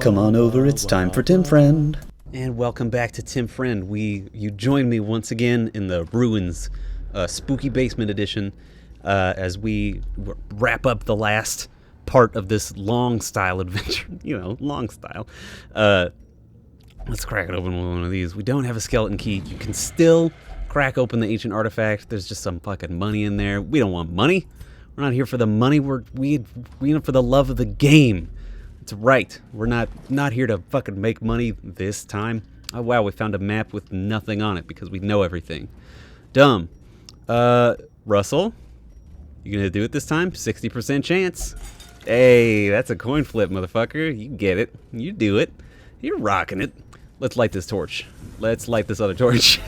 Come on over, it's time for Tim Friend. And welcome back to Tim Friend. You join me once again in the ruins, spooky basement edition, as we wrap up the last part of this long style adventure. Long style. Let's crack it open with one of these. We don't have a skeleton key. You can still crack open the ancient artifact. There's just some fucking money in there. We don't want money. We're not here for the money. We're in it for the love of the game. That's right. We're not here to fucking make money this time. Oh wow, we found a map with nothing on it because we know everything. Dumb. Russell, you gonna do it this time? 60% chance. Hey, that's a coin flip, motherfucker. You get it. You do it. You're rocking it. Let's light this torch. Let's light this other torch.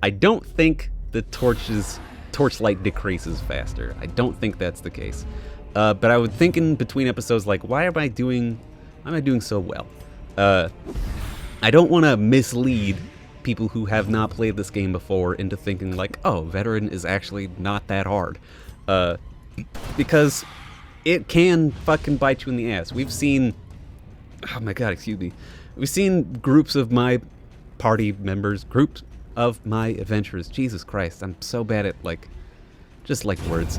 I don't think the torchlight decreases faster. I don't think that's the case. But I would think in between episodes, like, why am I doing so well? I don't want to mislead people who have not played this game before into thinking like, oh, veteran is actually not that hard. Because it can fucking bite you in the ass. We've seen, oh my god, excuse me. We've seen groups of my party members, groups of my adventurers. Jesus Christ, I'm so bad at just words.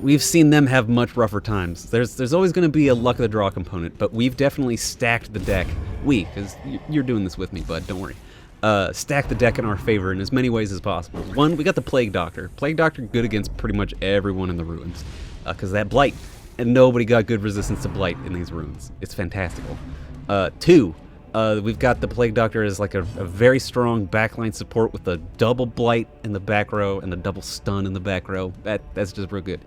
We've seen them have much rougher times. There's always going to be a luck of the draw component, but we've definitely stacked the deck. Because you're doing this with me, bud, don't worry. Stacked the deck in our favor in as many ways as possible. One, we got the Plague Doctor. Plague Doctor good against pretty much everyone in the ruins. Because that Blight, and nobody got good resistance to Blight in these ruins. It's fantastical. Two, we've got the Plague Doctor as like a very strong backline support with a double Blight in the back row and a double stun in the back row. That's just real good.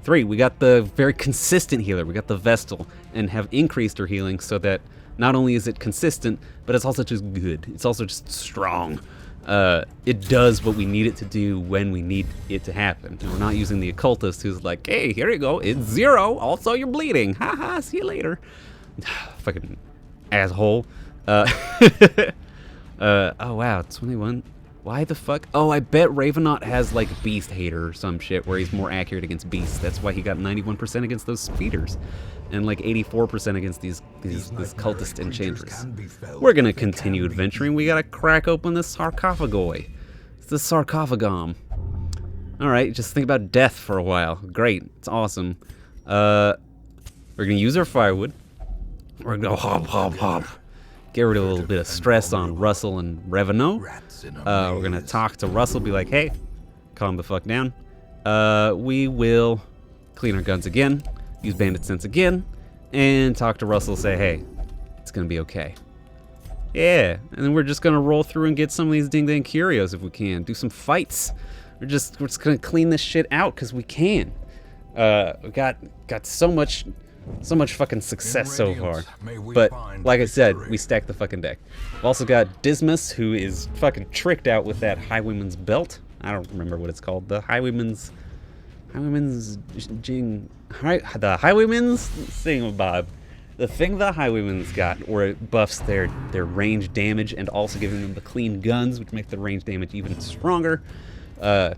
Three, we got the very consistent healer. We got the Vestal and have increased her healing so that not only is it consistent, but it's also just good. It's also just strong. It does what we need it to do when we need it to happen. And we're not using the Occultist who's like, hey, here you go, it's 0. Also, you're bleeding. Haha, see you later. Fucking asshole. Oh wow, 21. Why the fuck? Oh, I bet Ravennaut has like Beast Hater or some shit where he's more accurate against beasts. That's why he got 91% against those speeders and like 84% against these cultist enchantress. We're gonna continue adventuring. We gotta crack open this sarcophagoi. It's the sarcophagom. Alright, just think about death for a while. Great, it's awesome. We're gonna use our firewood. We're gonna go hop, hop, hop. Get rid of a little bit of stress on Russell and Revenant. We're gonna talk to Russell, be like, hey, calm the fuck down. We will clean our guns again, use bandit sense again, and talk to Russell, say, hey, it's gonna be okay. Yeah, and then we're just gonna roll through and get some of these ding dang curios if we can. Do some fights. We're just gonna clean this shit out because we can. We got so much fucking success so far. But like I said, we stacked the fucking deck. We've also got Dismas, who is fucking tricked out with that Highwayman's belt. I don't remember what it's called. The Highwayman's thingamabob. The thing the Highwayman's got, where it buffs their range damage and also giving them the clean guns, which make the range damage even stronger. What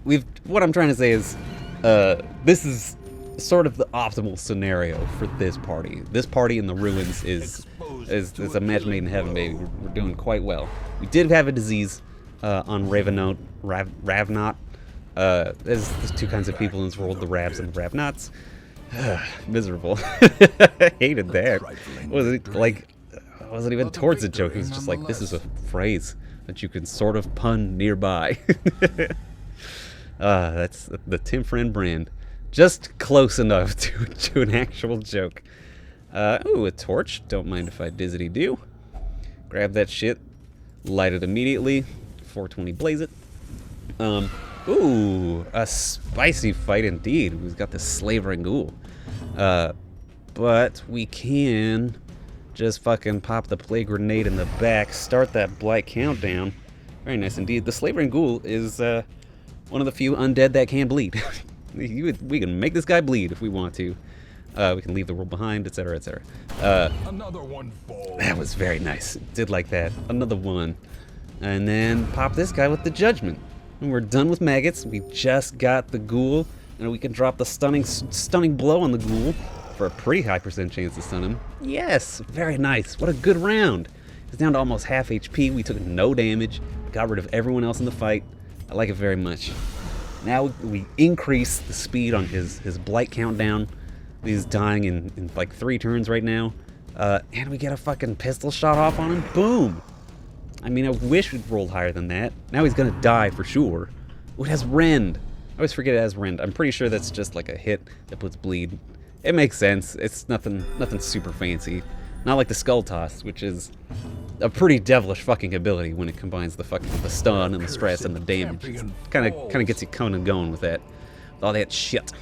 I'm trying to say is, this is sort of the optimal scenario for this party. This party in the ruins is a match made in heaven, baby. We're doing quite well. We did have a disease on Ravennaut. There's two kinds of people in this world, the Ravs and the Ravnots. Miserable. I hated that. It wasn't even towards a joke. It was just like, this is a phrase that you can sort of pun nearby. That's the Tim Friend brand. Just close enough to an actual joke. Ooh, a torch. Don't mind if I dizzity do. Grab that shit. Light it immediately. 420 blaze it. Ooh, a spicy fight indeed. We've got the slavering ghoul. But we can just fucking pop the plague grenade in the back. Start that blight countdown. Very nice indeed. The slavering ghoul is one of the few undead that can bleed. We can make this guy bleed if we want to. We can leave the world behind, etc., etc. Another one falls. That was very nice. Did like that. Another one. And then pop this guy with the judgment. And we're done with maggots. We just got the ghoul, and we can drop the stunning blow on the ghoul. for a pretty high percent chance to stun him. Yes, very nice. What a good round. He's down to almost half HP. We took no damage. Got rid of everyone else in the fight. I like it very much. Now we increase the speed on his blight countdown. He's dying in like 3 turns right now. And we get a fucking pistol shot off on him. Boom! I mean, I wish we'd rolled higher than that. Now he's gonna die for sure. Oh, it has rend. I always forget it has rend. I'm pretty sure that's just like a hit that puts bleed. It makes sense. It's nothing super fancy. Not like the Skull Toss, which is a pretty devilish fucking ability when it combines the stun and the stress and the damage. Kind of gets you coming and going with that. With all that shit.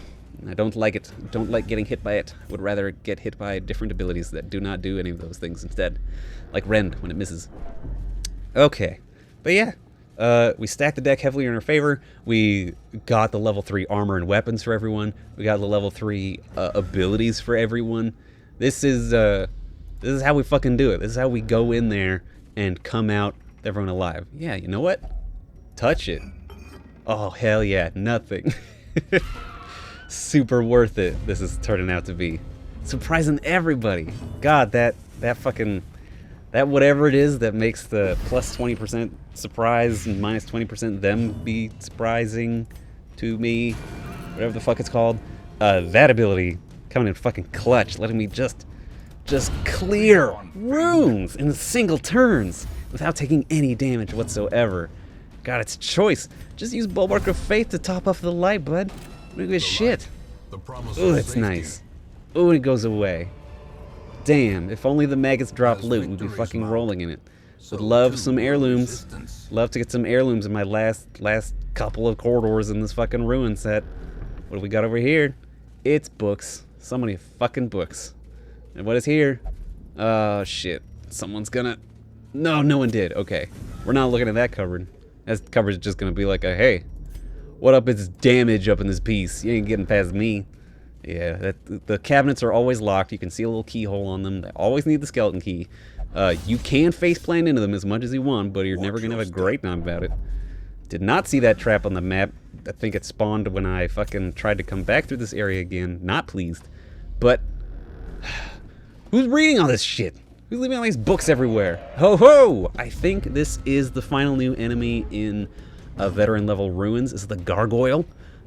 I don't like it. Don't like getting hit by it. Would rather get hit by different abilities that do not do any of those things instead. Like rend when it misses. Okay. But yeah. We stacked the deck heavily in our favor. We got the level 3 armor and weapons for everyone. We got the level 3 abilities for everyone. This is how we fucking do it. This is how we go in there and come out with everyone alive. Yeah, you know what? Touch it. Oh, hell yeah. Nothing. Super worth it. This is turning out to be. Surprising everybody. God, that fucking... That whatever it is that makes the plus 20% surprise and minus 20% them be surprising to me, whatever the fuck it's called, that ability coming in fucking clutch, letting me just clear runes in single turns without taking any damage whatsoever. God, it's a choice. Just use Bulwark of Faith to top off the light, bud. Look at this shit. Ooh, that's nice. Ooh, it goes away. Damn, if only the maggots drop loot, we'd be fucking rolling in it. Would love some heirlooms. Love to get some heirlooms in my last couple of corridors in this fucking ruin set. What do we got over here? It's books. So many fucking books. And what is here? Oh, shit. Someone's gonna... No, no one did. Okay. We're not looking at that cupboard. That cupboard's just gonna be like a, hey, what up? It's damage up in this piece. You ain't getting past me. Yeah, the cabinets are always locked. You can see a little keyhole on them. They always need the skeleton key. You can faceplant into them as much as you want, but you're never going to have a great time about it. Did not see that trap on the map. I think it spawned when I fucking tried to come back through this area again. Not pleased. But, who's reading all this shit? Who's leaving all these books everywhere? Ho ho! I think this is the final new enemy in veteran level ruins. This is the gargoyle.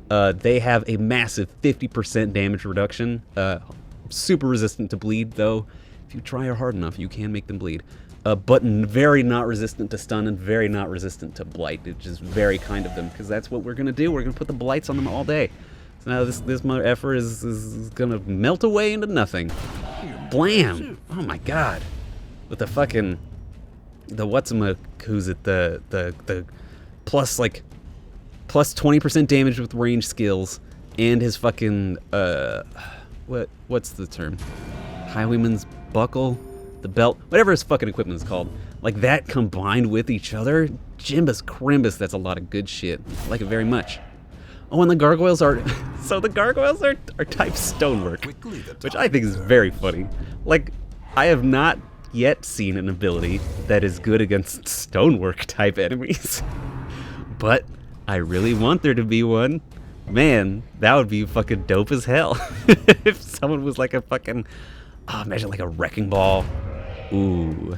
They have a massive 50% damage reduction. Super resistant to bleed, though. If you try hard enough, you can make them bleed. But very not resistant to stun and very not resistant to blight, which is very kind of them, because that's what we're going to do. We're going to put the blights on them all day. So now this mother effer is going to melt away into nothing. Blam! Oh my god. With the fucking... who's it? The plus, like... Plus 20% damage with range skills, and his fucking, what's the term? Highwayman's buckle? The belt? Whatever his fucking equipment is called. Like, that combined with each other, Jimbus Crimbus, that's a lot of good shit. I like it very much. Oh, and the gargoyles are... so the gargoyles are type stonework, which I think is very funny. Like, I have not yet seen an ability that is good against stonework type enemies. But... I really want there to be one. Man, that would be fucking dope as hell. If someone was like a fucking... Oh, imagine like a wrecking ball. Ooh.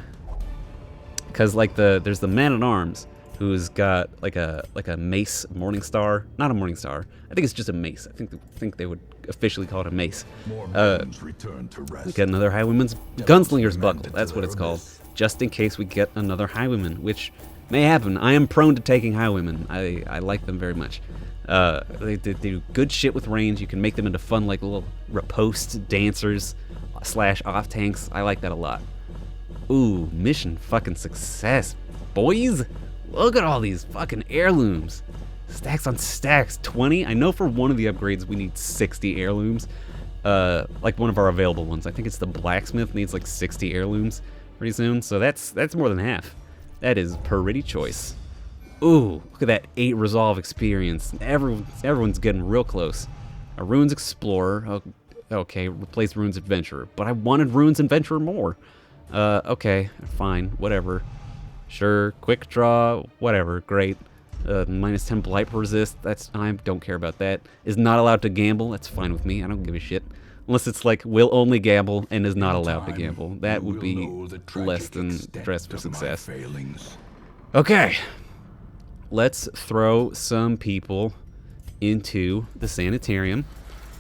Because like there's the man-at-arms who's got like a mace Morningstar. Not a Morningstar. I think it's just a mace. I think they would officially call it a mace. We get another Highwayman's Gunslinger's Buckle. That's what it's called. Just in case we get another Highwayman, which... may happen. I am prone to taking highwaymen. I like them very much. They do good shit with range. You can make them into fun, like little riposte dancers / off tanks. I like that a lot. Ooh, mission fucking success, boys. Look at all these fucking heirlooms. Stacks on stacks. 20. I know for one of the upgrades we need 60 heirlooms. Like one of our available ones. I think it's the blacksmith needs like 60 heirlooms pretty soon. So that's more than half. That is pretty choice. Ooh, look at that 8 resolve experience. Everyone's getting real close. A Runes Explorer. Oh, okay, replace Runes Adventurer. But I wanted Runes Adventurer more. Okay, fine, whatever. Sure, quick draw, whatever, great. Minus 10 blight resist, I don't care about that. Is not allowed to gamble, that's fine with me, I don't give a shit. Unless it's like, will only gamble and is not allowed to gamble. That would be less than dress for success. Okay. Let's throw some people into the sanitarium.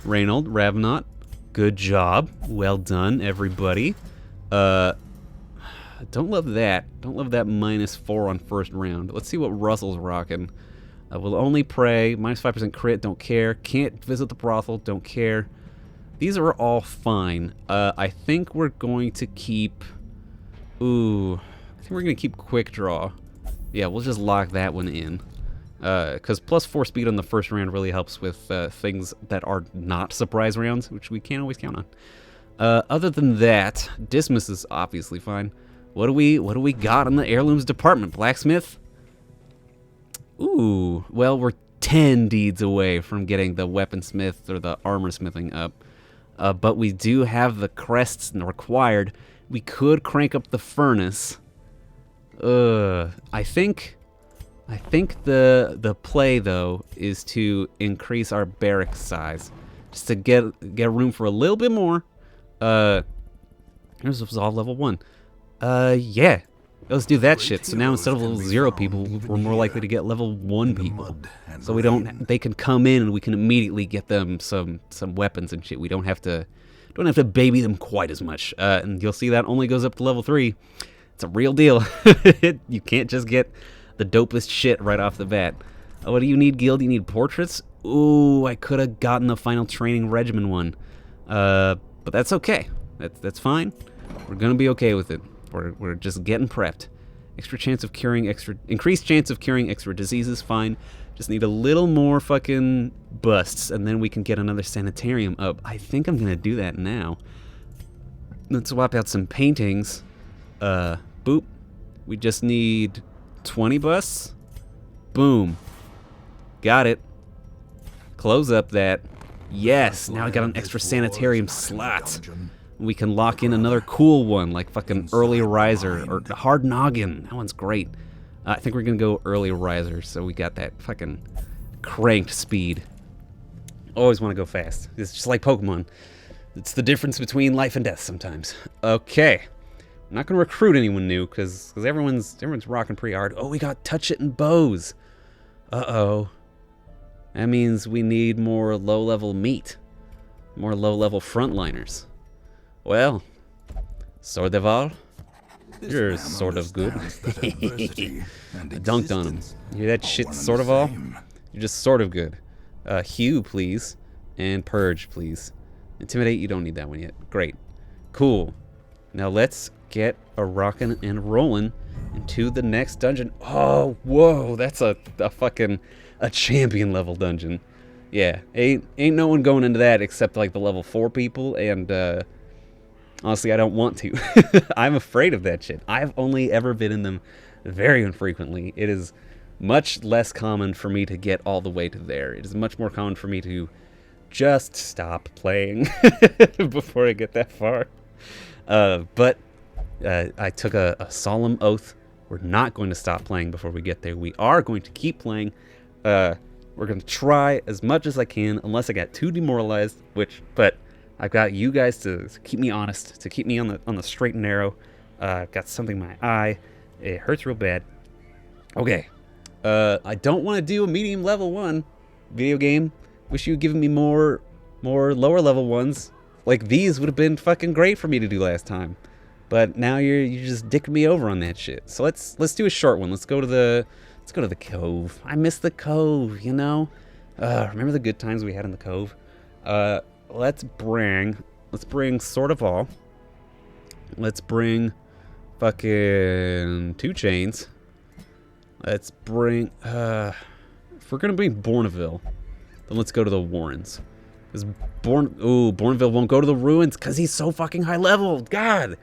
Reynold, Ravenant, good job. Well done, everybody. Don't love that. Don't love that -4 on first round. Let's see what Russell's rocking. Will only pray. -5% crit, don't care. Can't visit the brothel, don't care. These are all fine. I think we're going to keep... Ooh. I think we're going to keep quick draw. Yeah, we'll just lock that one in. Because +4 speed on the first round really helps with things that are not surprise rounds, which we can't always count on. Other than that, dismiss is obviously fine. What do we got in the heirlooms department? Blacksmith? Ooh, well, we're 10 deeds away from getting the weaponsmith or the armor smithing up. But we do have the crests required. We could crank up the furnace. I think the play though is to increase our barracks size, just to get room for a little bit more. Here's Resolve level 1. Yeah, let's do that shit. So now instead of level 0 people, we're more likely to get level 1 people. So they can come in and we can immediately get them some weapons and shit. We don't have to baby them quite as much. And you'll see that only goes up to level 3. It's a real deal. You can't just get the dopest shit right off the bat. What do you need, guild? You need portraits? Ooh, I could have gotten the final training regimen one. But that's okay. That's fine. We're gonna be okay with it. We're just getting prepped. Increased chance of curing extra diseases, fine. Just need a little more fucking busts, and then we can get another sanitarium up. I think I'm gonna do that now. Let's swap out some paintings. Boop. We just need 20 busts. Boom. Got it. Close up that. Yes, now I got an extra sanitarium slot. We can lock in another cool one, like fucking early riser or hard noggin. That one's great. I think we're gonna go early riser, so we got that fucking cranked speed. Always want to go fast. It's just like Pokemon. It's the difference between life and death sometimes. Okay. I'm not gonna recruit anyone new because everyone's rocking pretty hard. Oh, we got touch it and bows. Uh-oh. That means we need more low-level meat. More low-level frontliners. Well, Sordeval, you're sort of good. I dunked on him. You hear that shit, Sordeval? You're just sort of good. Hue, please. And Purge, please. Intimidate, you don't need that one yet. Great. Cool. Now let's get a rockin' and rollin' into the next dungeon. Oh, whoa, that's a fucking champion level dungeon. Yeah, ain't no one going into that except like the level 4 people, and honestly, I don't want to. I'm afraid of that shit. I've only ever been in them very infrequently. It is much less common for me to get all the way to there. It is much more common for me to just stop playing before I get that far. But I took a solemn oath. We're not going to stop playing before we get there. We are going to keep playing. We're going to try as much as I can, unless I get too demoralized, but I've got you guys to keep me honest, to keep me on the straight and narrow. I've got something in my eye. It hurts real bad. Okay. I don't want to do a medium level 1 video game. Wish you'd given me more lower level ones. Like these would have been fucking great for me to do last time. But now you're just dicking me over on that shit. So let's do a short one. Let's go to the cove. I miss the cove, you know? Remember the good times we had in the cove? Let's bring sort of all. Let's bring fucking 2 chains. Let's bring if we're gonna bring Bourneville, then let's go to the Warrens. Because Bourneville won't go to the ruins because he's so fucking high level. God,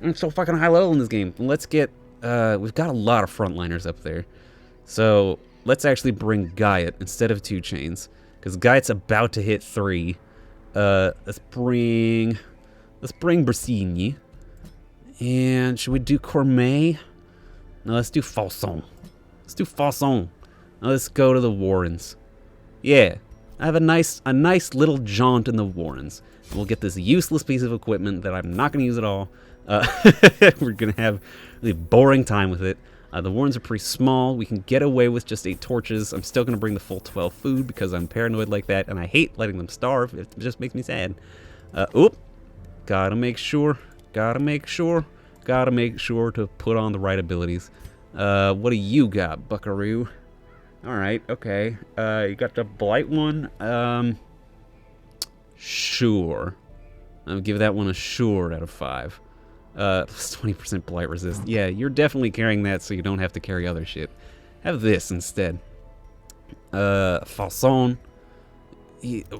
I'm so fucking high level in this game. Let's get we've got a lot of frontliners up there. So let's actually bring Guyot instead of 2 chains. Because Guyot's about to hit 3. Let's bring Brassigny. And should we do Cormet? No, let's do Falson. Now let's go to the Warrens. Yeah. I have a nice little jaunt in the Warrens. And we'll get this useless piece of equipment that I'm not going to use at all. We're going to have a really boring time with it. The Warrens are pretty small. We can get away with just 8 torches. I'm still going to bring the full 12 food because I'm paranoid like that, and I hate letting them starve. It just makes me sad. Oop. Gotta make sure to put on the right abilities. What do you got, buckaroo? Alright, okay. You got the blight one? Sure. I'll give that one a sure out of 5. 20% blight resist. Yeah, you're definitely carrying that so you don't have to carry other shit. Have this instead. Falson.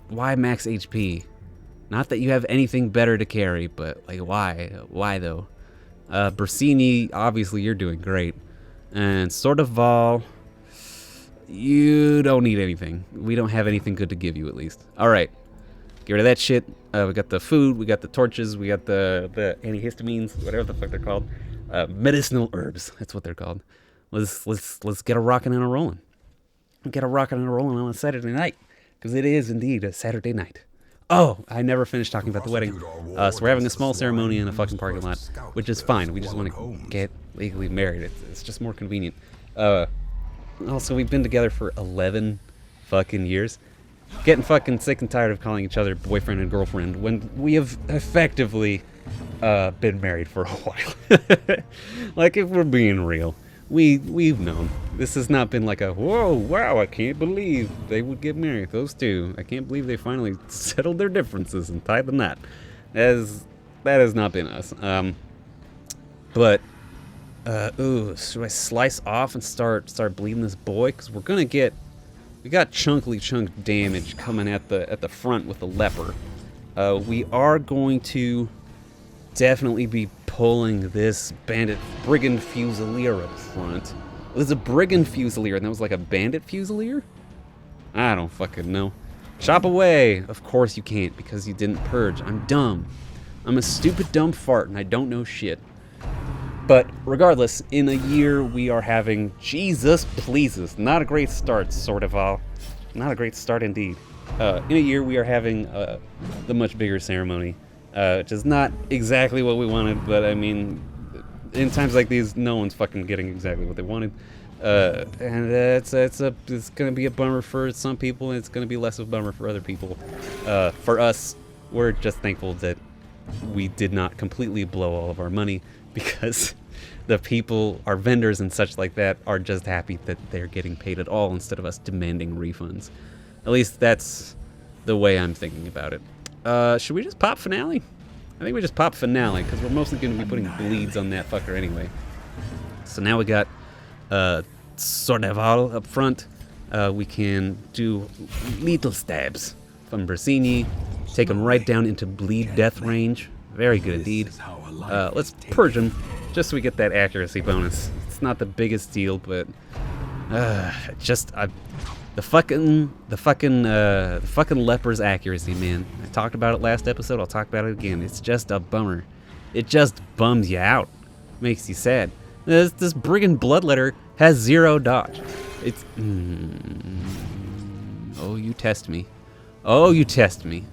Why max HP? Not that you have anything better to carry, but like why? Why though? Bersini, obviously you're doing great. And Sword of Val, you don't need anything. We don't have anything good to give you at least. Alright. Get rid of that shit. We got the food, we got the torches, we got the antihistamines, whatever the fuck they're called. Medicinal herbs, that's what they're called. Let's get a rockin' and a rollin'. Get a rockin' and a rollin' on a Saturday night. Because it is indeed a Saturday night. Oh, I never finished talking about the wedding. So we're having a small ceremony in a fucking parking lot, which is fine. We just want to get legally married. It's just more convenient. Also, we've been together for 11 fucking years. Getting fucking sick and tired of calling each other boyfriend and girlfriend when we have effectively been married for a while. Like, if we're being real, we've known. This has not been like a, whoa, wow, I can't believe they would get married, those two. I can't believe they finally settled their differences and tied the knot. That has not been us. Ooh, should I slice off and start bleeding this boy? Because we're gonna get, we got chunk damage coming at the front with the leper. We are going to definitely be pulling this brigand fusilier up front. It was a brigand fusilier, and that was like a bandit fusilier? I don't fucking know. Chop away! Of course you can't, because you didn't purge. I'm dumb. I'm a stupid dumb fart, and I don't know shit. But regardless, in a year we are having, Jesus pleases, not a great start, sort of all. Not a great start indeed. In a year we are having the much bigger ceremony, which is not exactly what we wanted, but I mean, in times like these, no one's fucking getting exactly what they wanted. And it's gonna be a bummer for some people, and it's gonna be less of a bummer for other people. For us, we're just thankful that we did not completely blow all of our money, because the people, our vendors and such like that, are just happy that they're getting paid at all instead of us demanding refunds. At least that's the way I'm thinking about it. Should we just pop finale? I think we just pop finale, because we're mostly going to be putting bleeds on that fucker anyway. So now we got Sword of Val up front. We can do lethal stabs from Bersini, take him right down into bleed death range. Very good indeed. Let's purge him, just so we get that accuracy bonus. It's not the biggest deal, but the fucking leper's accuracy, man. I talked about it last episode. I'll talk about it again. It's just a bummer. It just bums you out. Makes you sad. This brigand bloodletter has 0 dodge. It's oh, you test me. Oh, you test me.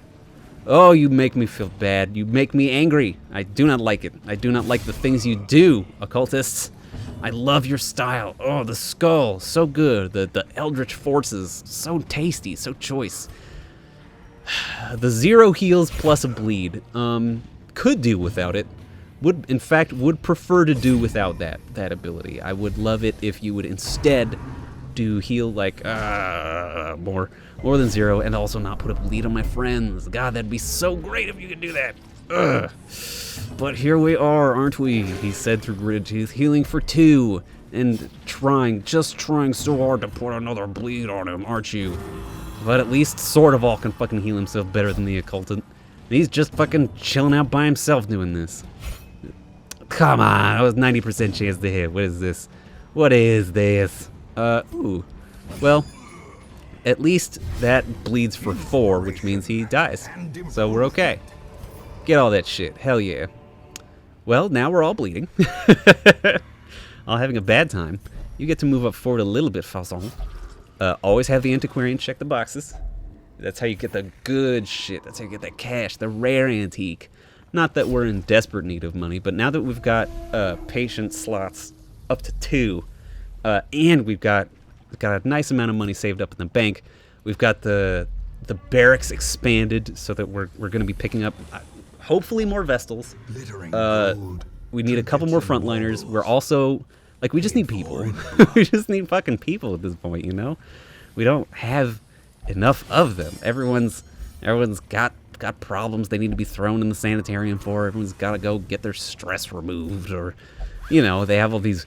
Oh, you make me feel bad. You make me angry. I do not like it. I do not like the things you do, occultists. I love your style. Oh, the skull, so good. The eldritch forces, so tasty, so choice. The 0 heals plus a bleed. Could do without it. Would prefer to do without that ability. I would love it if you would instead do heal like more than 0, and also not put a bleed on my friends. God, that'd be so great if you could do that. Ugh. But here we are, aren't we? He said through gritted teeth, healing for 2, and just trying so hard to put another bleed on him, aren't you? But at least Sword of Val can fucking heal himself better than the occultant. He's just fucking chilling out by himself doing this. Come on, that was 90% chance to hit. What is this? What is this? Ooh. Well, at least that bleeds for 4, which means he dies. So we're okay. Get all that shit. Hell yeah. Well, now we're all bleeding. All having a bad time. You get to move up forward a little bit, Falson. Always have the antiquarian check the boxes. That's how you get the good shit. That's how you get that cash, the rare antique. Not that we're in desperate need of money, but now that we've got patient slots up to 2, and we've got a nice amount of money saved up in the bank, we've got the barracks expanded so that we're going to be picking up hopefully more Vestals. We need a couple more frontliners. We're also like, we just need people. We just need fucking people at this point, you know? We don't have enough of them. Everyone's got problems they need to be thrown in the sanitarium for. Everyone's got to go get their stress removed, or, you know, they have all these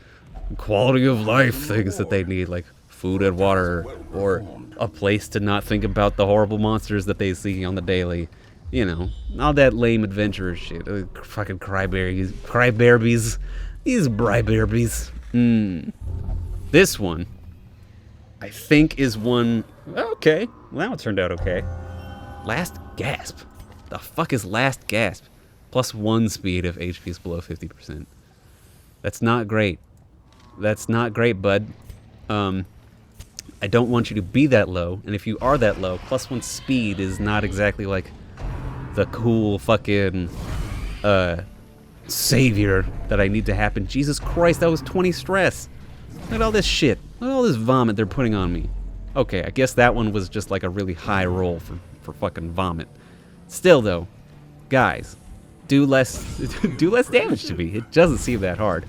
quality of life things that they need, like food and water, or a place to not think about the horrible monsters that they see on the daily. You know, all that lame adventurer shit. Fucking crybabies. These brybabies. This one, I think, is one... Okay, well, that one turned out okay. Last Gasp. The fuck is Last Gasp? +1 speed if HP is below 50%. That's not great. That's not great, bud. I don't want you to be that low, and if you are that low, +1 speed is not exactly like the cool fucking savior that I need to happen. Jesus Christ, that was 20 stress. Look at all this shit. Look at all this vomit they're putting on me. Okay, I guess that one was just like a really high roll for fucking vomit. Still though, guys, do less damage to me. It doesn't seem that hard.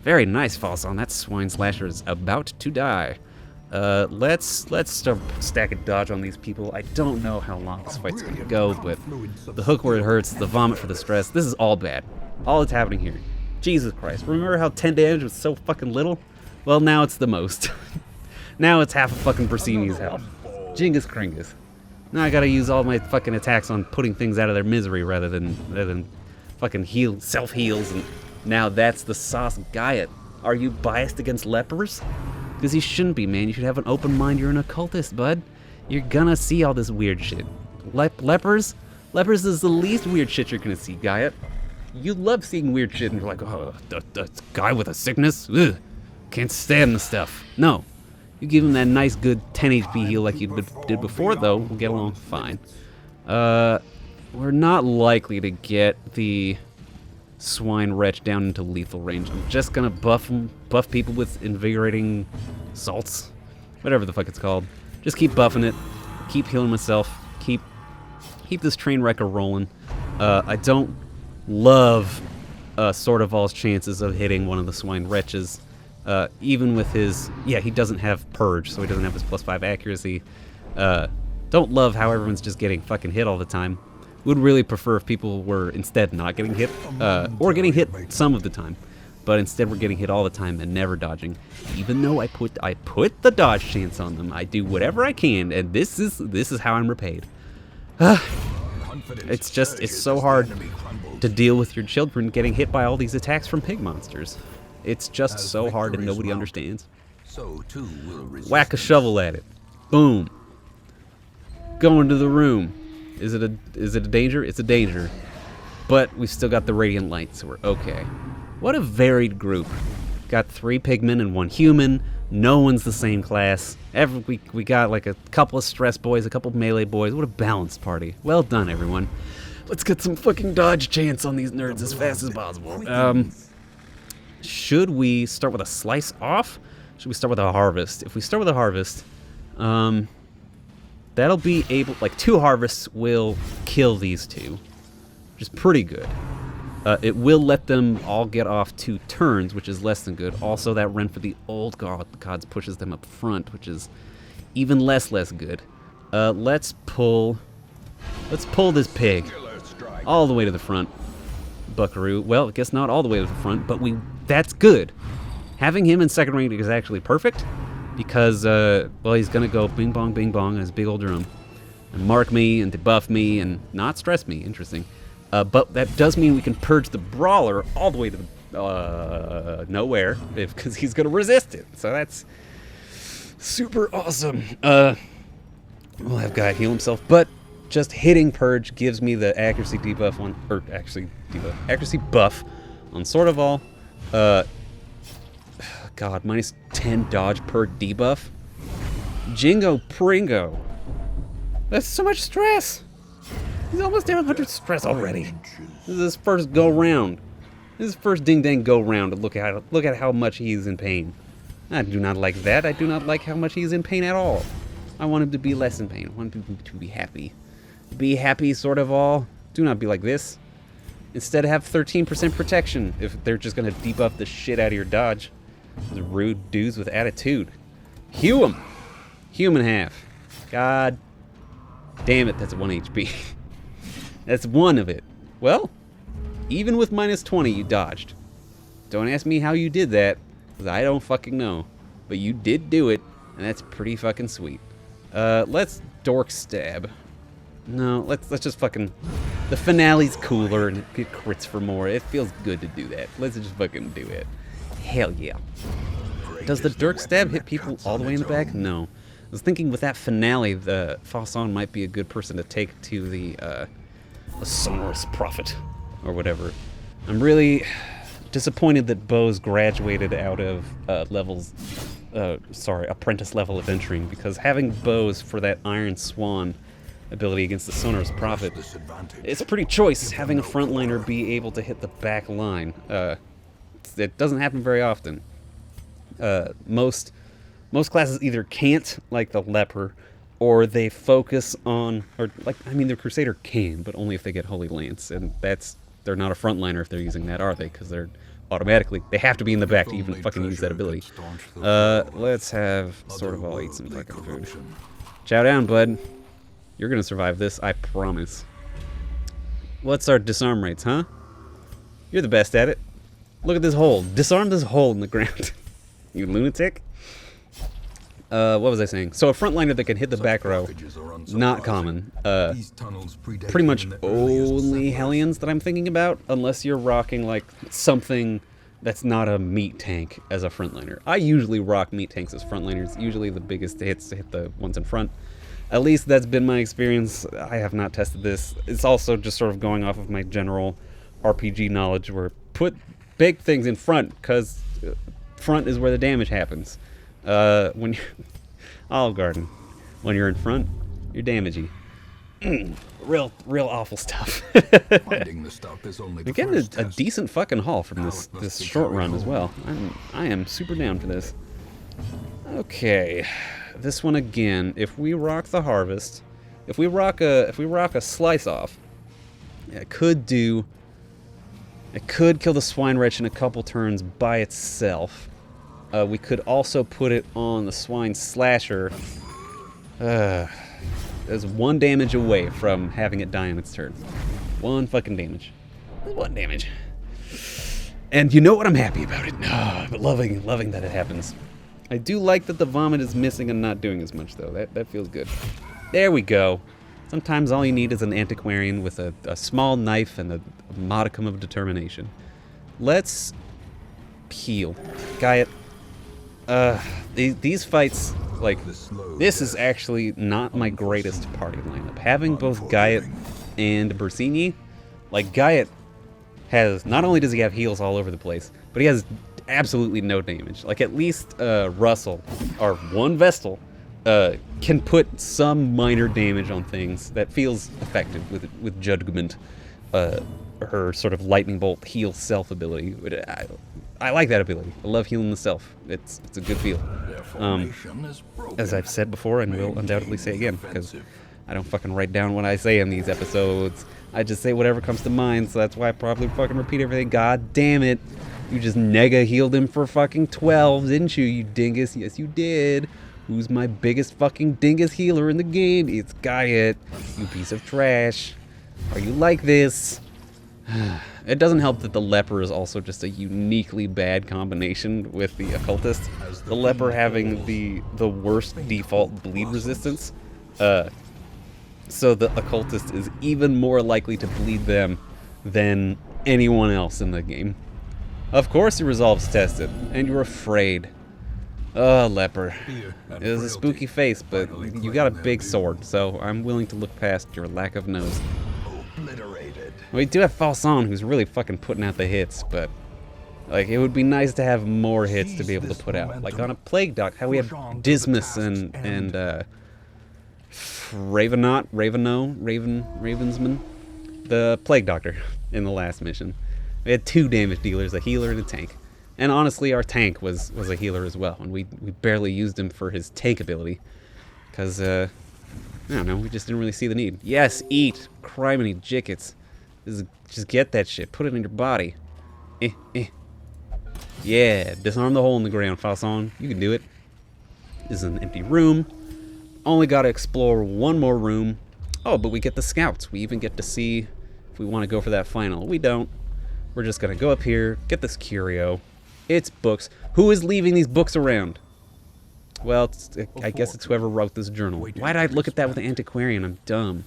Very nice, False On. That swine slasher is about to die. Let's start stacking dodge on these people. I don't know how long this fight's gonna go, but the hook where it hurts, the vomit for the stress, this is all bad. All that's happening here. Jesus Christ. Remember how 10 damage was so fucking little? Well, now it's the most. Now it's half a fucking Brasini's health. Jingus Kringus. Now I gotta use all my fucking attacks on putting things out of their misery rather than fucking self-heals, and now that's the sauce. Gaiet, are you biased against lepers? Because you shouldn't be, man. You should have an open mind. You're an occultist, bud. You're gonna see all this weird shit. Lepers? Lepers is the least weird shit you're gonna see, Gaiet. You love seeing weird shit, and you're like, oh, the guy with a sickness? Ugh, can't stand the stuff. No. You give him that nice, good 10 HP heal like you did before, though, we'll get along fine. We're not likely to get the swine wretch down into lethal range. I'm just gonna buff people with invigorating salts, whatever the fuck it's called. Just keep buffing it, keep healing myself, keep this train wreck rolling. I don't love Sword of All's chances of hitting one of the swine wretches, even with his, yeah, he doesn't have purge, so he doesn't have his +5 accuracy. Don't love how everyone's just getting fucking hit all the time. Would really prefer if people were instead not getting hit, or getting hit some of the time, but instead we're getting hit all the time and never dodging. Even though I put the dodge chance on them, I do whatever I can, and this is how I'm repaid. It's so hard to deal with your children getting hit by all these attacks from pig monsters. It's just so hard and nobody understands. Whack a shovel at it. Boom. Go into the room. Is it a danger? It's a danger. But we've still got the radiant light, so we're okay. What a varied group. Got 3 pigmen and 1 human. No one's the same class. We got like a couple of stress boys, a couple of melee boys. What a balanced party. Well done, everyone. Let's get some fucking dodge chance on these nerds as fast as possible. Should we start with a slice off? Should we start with a harvest? If we start with a harvest, that'll be able, like 2 harvests will kill these 2, which is pretty good. It will let them all get off 2 turns, which is less than good. Also, that run for the old gods pushes them up front, which is even less good. Let's pull this pig all the way to the front, Buckaroo. Well, I guess not all the way to the front, but that's good. Having him in second rank is actually perfect, because, well, he's gonna go bing bong on his big old drum and mark me and debuff me and not stress me. Interesting. But that does mean we can purge the brawler all the way to the, nowhere, because he's gonna resist it. So that's super awesome. We'll have Guy heal himself, but just hitting purge gives me the accuracy debuff on, or actually accuracy buff on Sword of All. God, -10 dodge per debuff. Jingo Pringo. That's so much stress. He's almost down 100 stress already. This is his first go round. This is his first ding dang go round to look at how much he's in pain. I do not like that. I do not like how much he's in pain at all. I want him to be less in pain. I want him to be happy. Be happy, sort of all. Do not be like this. Instead, have 13% protection if they're just gonna debuff the shit out of your dodge. Those rude dudes with attitude. Hew him. Hew him in half. God damn it, that's 1 HP. That's one of it. Well, even with minus 20, you dodged. Don't ask me how you did that, because I don't fucking know. But you did do it, and that's pretty fucking sweet. Let's dork stab. No, let's just fucking... The finale's cooler, and it crits for more. It feels good to do that. Let's just fucking do it. Hell yeah. Does the dork stab hit people all the way in the back? No. I was thinking with that finale, the Falson might be a good person to take to the sonorous prophet, or whatever. I'm really disappointed that Bo's graduated out of apprentice level adventuring, because having Bo's for that Iron Swan ability against the sonorous prophet, it's a pretty choice having a frontliner be able to hit the back line. It doesn't happen very often. Most classes either can't, like the Leper, or they focus on, the Crusader can, but only if they get Holy Lance, and they're not a frontliner if they're using that, are they? Because they're they have to be in the back to even fucking use that ability. Let's have sort of all eat some fucking food. Chow down, bud. You're gonna survive this, I promise. What's our disarm rates, huh? You're the best at it. Look at this hole. Disarm this hole in the ground. You lunatic. What was I saying? So a frontliner that can hit the back row, not common. Pretty much only Hellions that I'm thinking about, unless you're rocking like something that's not a meat tank as a frontliner. I usually rock meat tanks as frontliners. Usually the biggest hits to hit the ones in front. At least that's been my experience. I have not tested this. It's also just sort of going off of my general RPG knowledge, where put big things in front, because front is where the damage happens. When you're Olive Garden, when you're in front, you're damagey. Real awful stuff. Finding the stuff is only the We're getting first a test. decent fucking haul from this short run as well. I am super down for this. Okay, this one again. If we rock the harvest, if we rock a slice off, it could kill the swine wretch in a couple turns by itself. We could also put it on the swine slasher. There's 1 damage away from having it die on its turn. 1 fucking damage. 1 damage. And you know what? I'm happy about it. But loving that it happens. I do like that the vomit is missing and not doing as much, though. That feels good. There we go. Sometimes all you need is an antiquarian with a small knife and a modicum of determination. Let's heal. Gaiet. These fights, like, this is actually not my greatest party lineup. Having both Gaiet and Bersini, like, Gaiet has, not only does he have heals all over the place, but he has absolutely no damage. Like, at least Russell, or one Vestal, can put some minor damage on things that feels effective with Judgment, her sort of lightning bolt heal self ability. I like that ability. I love healing the self. It's a good feel. As I've said before and will undoubtedly say again, because I don't fucking write down what I say in these episodes. I just say whatever comes to mind, so that's why I probably fucking repeat everything. God damn it. You just nega healed him for fucking 12, didn't you, you dingus? Yes, you did. Who's my biggest fucking dingus healer in the game? It's Gaiet, you piece of trash. Are you like this? It doesn't help that the Leper is also just a uniquely bad combination with the Occultist. The Leper having the worst default bleed resistance. So the Occultist is even more likely to bleed them than anyone else in the game. Of course your resolve's tested, and you're afraid. Oh, Leper. It is a spooky face, but you got a big sword, so I'm willing to look past your lack of nose. We do have Falson, who's really fucking putting out the hits, but like it would be nice to have more hits to be able to put out. Like on a Plague Doc, how we have Dismas and Ravensman, the Plague Doctor in the last mission. We had 2 damage dealers, a healer and a tank. And honestly, our tank was a healer as well, and we barely used him for his tank ability. Because, I don't know, we just didn't really see the need. Yes, eat! Criminy jickets. Just get that shit, put it in your body. Yeah, disarm the hole in the ground, Falson. You can do it. This is an empty room. Only gotta explore one more room. Oh, but we get the scouts. We even get to see if we want to go for that final. We don't. We're just gonna go up here, get this curio. It's books. Who is leaving these books around? Well, I guess it's whoever wrote this journal. Why'd I look at that with the antiquarian? I'm dumb.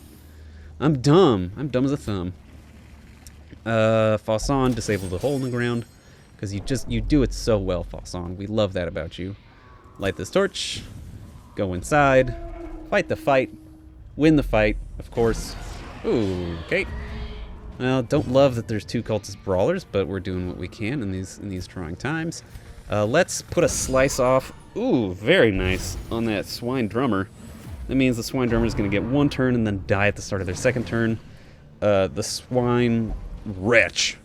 I'm dumb as a thumb. Falson, disable the hole in the ground. Because you do it so well, Falson. We love that about you. Light this torch. Go inside. Fight the fight. Win the fight, of course. Ooh, okay. Well, don't love that there's 2 cultist brawlers, but we're doing what we can in these trying times. Let's put a slice off. Ooh, very nice on that swine drummer. That means the swine drummer is going to get 1 turn and then die at the start of their 2nd turn. The swine wretch.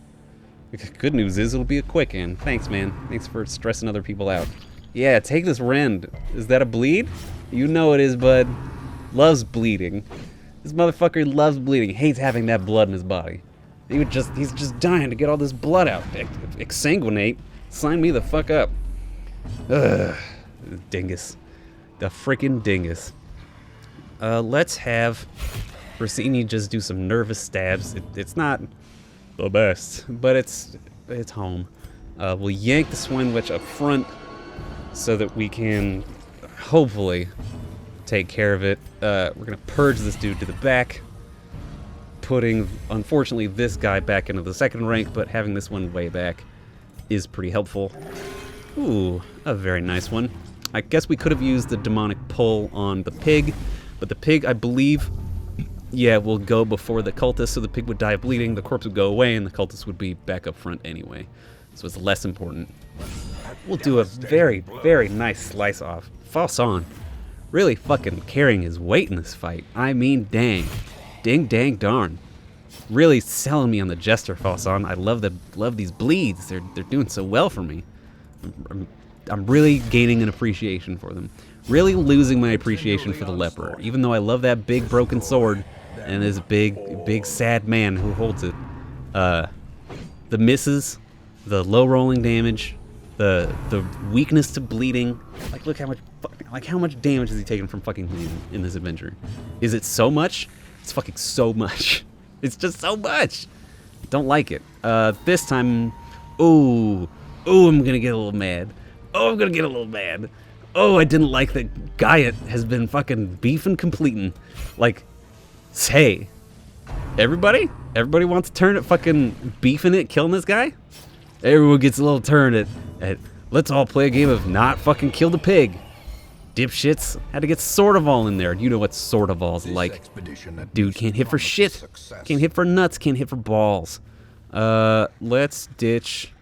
Good news is it'll be a quick end. Thanks, man. Thanks for stressing other people out. Yeah, take this rend. Is that a bleed? You know it is, bud. Loves bleeding. This motherfucker loves bleeding. Hates having that blood in his body. He's just dying to get all this blood out. Exsanguinate. Sign me the fuck up. Ugh. Dingus. The freaking dingus. Let's have Rossini just do some nervous stabs. It's not the best, but it's home. We'll yank the swine witch up front so that we can hopefully take care of it. We're gonna purge this dude to the back, putting, unfortunately, this guy back into the 2nd rank, but having this one way back is pretty helpful. Ooh, a very nice one. I guess we could have used the demonic pull on the pig, but the pig, I believe, yeah, will go before the cultist, so the pig would die of bleeding, the corpse would go away, and the cultist would be back up front anyway. So it's less important. We'll do a very, very nice slice off. Falson really fucking carrying his weight in this fight. I mean, dang. Ding, dang, darn. Really selling me on the Jester, Falson. I love these bleeds. They're doing so well for me. I'm really gaining an appreciation for them. Really losing my appreciation for the Leper. Even though I love that big broken sword and this big sad man who holds it. The misses, the low rolling damage, the weakness to bleeding. Like, look how much damage has he taken from fucking bleeding in this adventure? Is it so much? It's fucking so much. It's just so much. Don't like it. This time, ooh, I'm gonna get a little mad. Oh, I didn't like that Gaiet has been fucking beefing completing. Like, hey, everybody wants a turn at fucking beefing it, killing this guy? Everyone gets a little turn at let's all play a game of not fucking kill the pig. Dipshits had to get Sortival in there. You know what Sortival's like. Dude can't hit for shit. Can't hit for nuts. Can't hit for balls. Let's ditch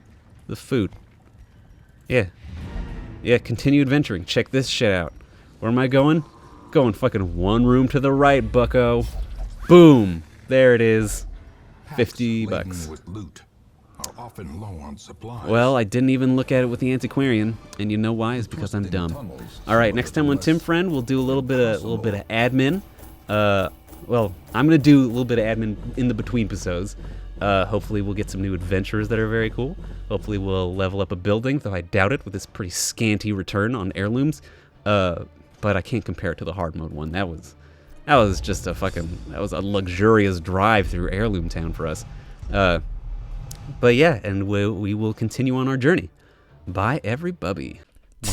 the food. Yeah, continue adventuring. Check this shit out. Where am I going? Going fucking 1 room to the right, bucko. Boom. There it is. $50. Often low on supplies. Well, I didn't even look at it with the antiquarian, and you know why? It's because I'm dumb. All right, next time on Tim Friend, we'll do a little bit of admin. Well, I'm gonna do a little bit of admin in the between episodes. Hopefully, we'll get some new adventures that are very cool. Hopefully, we'll level up a building, though I doubt it with this pretty scanty return on heirlooms. But I can't compare it to the hard mode one. That was just that was a luxurious drive through Heirloom Town for us. But yeah, and we will continue on our journey. Bye, everybody. We're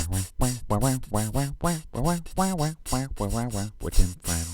Tim Friend.